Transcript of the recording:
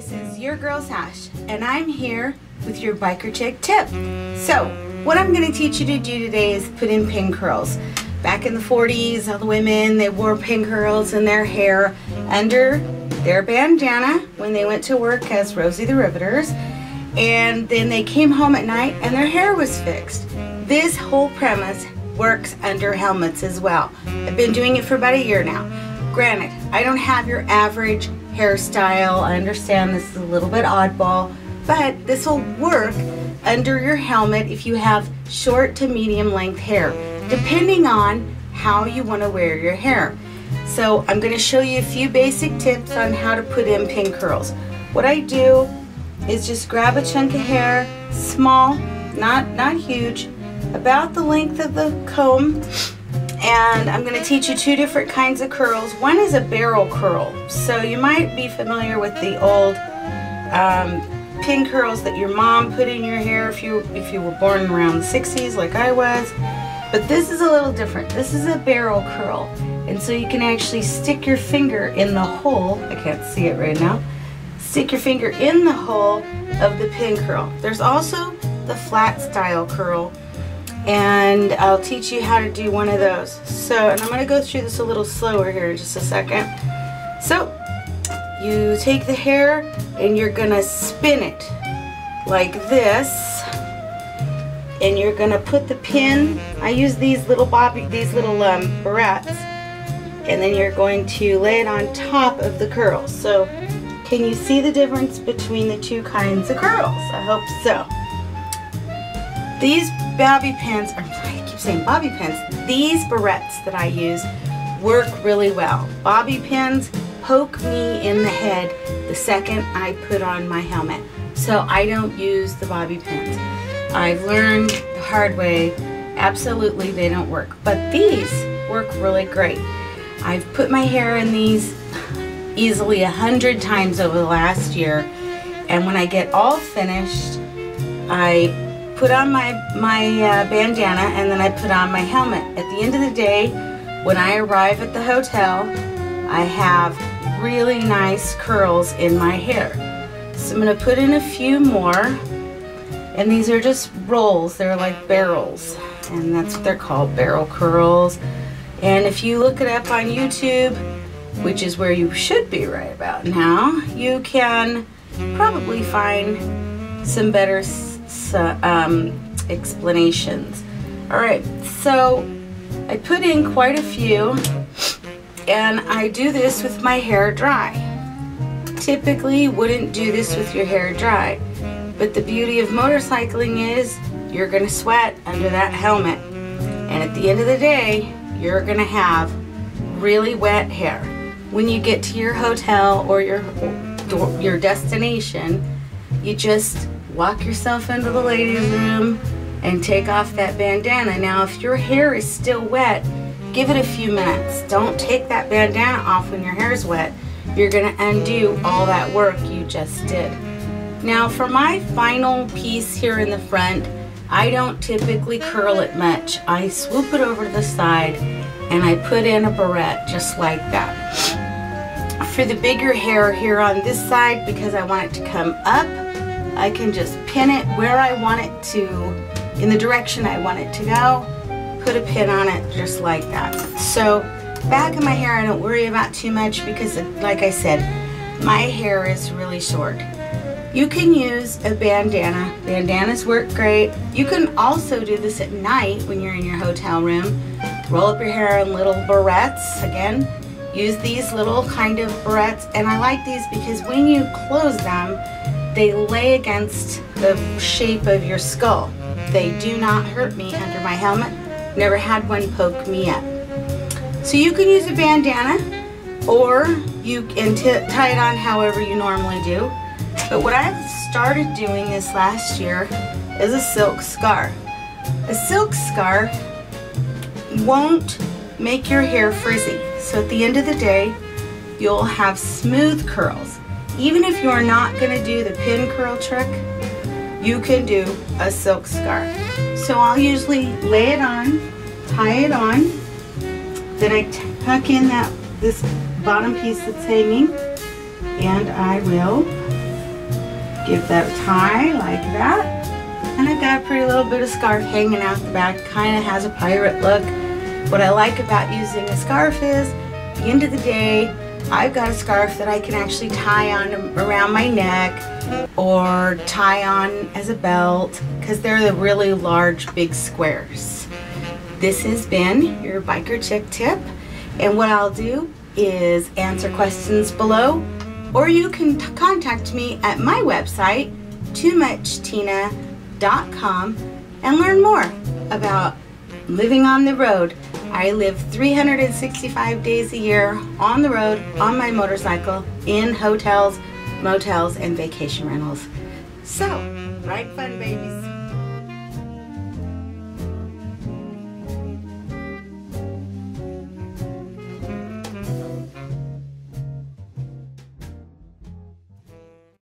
This is your girl Sash, and I'm here with your biker chick tip. So, what I'm going to teach you to do today is put in pin curls. Back in the 40s, all the women, they wore pin curls in their hair under their bandana when they went to work as Rosie the Riveters, and then they came home at night and their hair was fixed. This whole premise works under helmets as well. I've been doing it for about a year now. Granted, I don't have your average hairstyle. I understand this is a little bit oddball, but this will work under your helmet if you have short to medium length hair, depending on how you want to wear your hair. So I'm going to show you a few basic tips on how to put in pin curls. What I do is just grab a chunk of hair, small, not huge, about the length of the comb, and I'm going to teach you two different kinds of curls. One is a barrel curl, so you might be familiar with the old pin curls that your mom put in your hair if you were born around the 60s like I was. But this is a little different. This is a barrel curl, and so you can actually stick your finger in the hole. I can't see it right now. Stick your finger in the hole of the pin curl. There's also the flat style curl, and I'll teach you how to do one of those. So, and I'm going to go through this a little slower here in just a second. So, you take the hair and you're going to spin it like this, and you're going to put the pin. I use these little barrettes, and then you're going to lay it on top of the curl. So, can you see the difference between the two kinds of curls? I hope so. These bobby pins, I keep saying bobby pins, these barrettes that I use work really well. Bobby pins poke me in the head the second I put on my helmet, so I don't use the bobby pins. I've learned the hard way, absolutely they don't work, but these work really great. I've put my hair in these easily 100 times over the last year, and when I get all finished, I put on my bandana, and then I put on my helmet. At the end of the day, when I arrive at the hotel, I have really nice curls in my hair. So I'm going to put in a few more, and these are just rolls. They're like barrels, and that's what they're called, barrel curls. And if you look it up on YouTube, which is where you should be right about now, you can probably find some better explanations. Alright, so I put in quite a few, and I do this with my hair dry. Typically you wouldn't do this with your hair dry, but the beauty of motorcycling is you're going to sweat under that helmet, and at the end of the day you're going to have really wet hair. When you get to your hotel or your destination, you just walk yourself into the ladies' room and take off that bandana. Now, if your hair is still wet, give it a few minutes. Don't take that bandana off when your hair is wet. You're going to undo all that work you just did. Now, for my final piece here in the front, I don't typically curl it much. I swoop it over to the side and I put in a barrette just like that. For the bigger hair here on this side, because I want it to come up, I can just pin it where I want it to, in the direction I want it to go, put a pin on it just like that. So back of my hair I don't worry about too much because, like I said, my hair is really short. You can use a bandana. Bandanas work great. You can also do this at night when you're in your hotel room. Roll up your hair in little barrettes. Again, use these little kind of barrettes, and I like these because when you close them, they lay against the shape of your skull. They do not hurt me under my helmet. Never had one poke me up. So you can use a bandana, or you can tie it on however you normally do. But what I've started doing this last year is a silk scarf. A silk scarf won't make your hair frizzy. So at the end of the day, you'll have smooth curls. Even if you're not going to do the pin curl trick, you can do a silk scarf. So I'll usually lay it on, tie it on, then I tuck in this bottom piece that's hanging, and I will Give that a tie like that. And I've got a pretty little bit of scarf hanging out the back. Kind of has a pirate look. What I like about using a scarf is, at the end of the day, I've got a scarf that I can actually tie on around my neck or tie on as a belt, because they're the really large, big squares. This has been your Biker Chick tip, and what I'll do is answer questions below, or you can contact me at my website, toomuchtina.com, and learn more about living on the road. I live 365 days a year on the road, on my motorcycle, in hotels, motels, and vacation rentals. So, ride fun, babies.